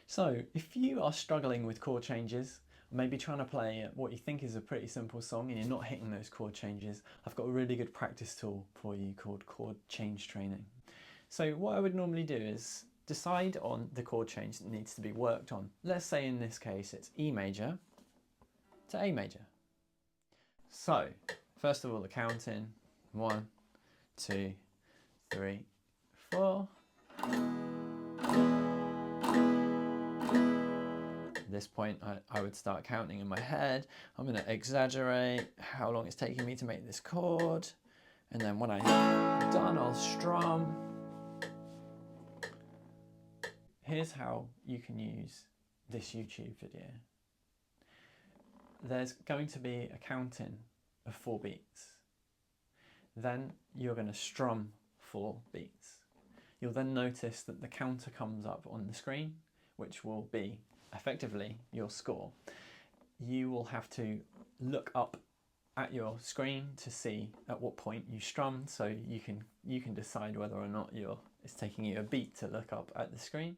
So if you are struggling with chord changes, or maybe trying to play what you think is a pretty simple song and you're not hitting those chord changes, I've got a really good practice tool for you called Chord Change Training. So what I would normally do is decide on the chord change that needs to be worked on. Let's say in this case it's E major to A major. So first of all, the counting: 1, 2, 3, 4. At this point, I would start counting in my head. I'm going to exaggerate how long it's taking me to make this chord. And then when I'm done, I'll strum. Here's how you can use this YouTube video. There's going to be a counting of 4 beats. Then you're going to strum 4 beats. You'll then notice that the counter comes up on the screen, which will be effectively your score. You will have to look up at your screen to see at what point you strummed, so you can decide whether or not it's taking you a beat to look up at the screen.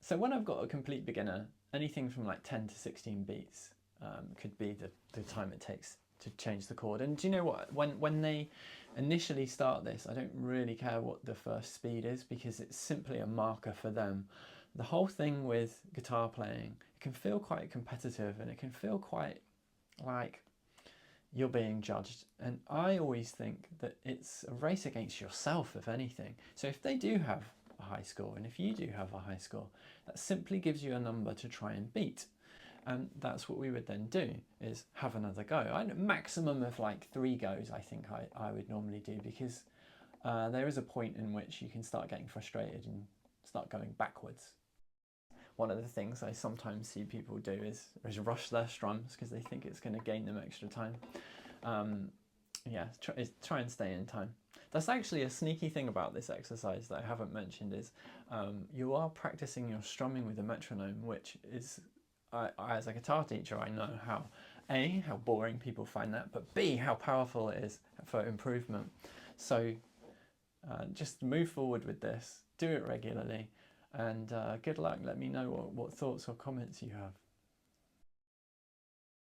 So when I've got a complete beginner, anything from like 10 to 16 beats could be the time it takes to change the chord. And do you know what? When they initially start this, I don't really care what the first speed is, because it's simply a marker for them. The whole thing with guitar playing, it can feel quite competitive and it can feel quite like you're being judged. And I always think that it's a race against yourself, if anything. So if they do have a high score, and if you do have a high score, that simply gives you a number to try and beat. And that's what we would then do, is have another go. A maximum of like 3 goes, I think I would normally do, because there is a point in which you can start getting frustrated and start going backwards. One of the things I sometimes see people do is rush their strums because they think it's going to gain them extra time. Yeah, try and stay in time. That's actually a sneaky thing about this exercise that I haven't mentioned, is you are practicing your strumming with a metronome, which is, as a guitar teacher, I know how boring people find that, but B, how powerful it is for improvement. So just move forward with this, do it regularly, and good luck. Let me know what thoughts or comments you have.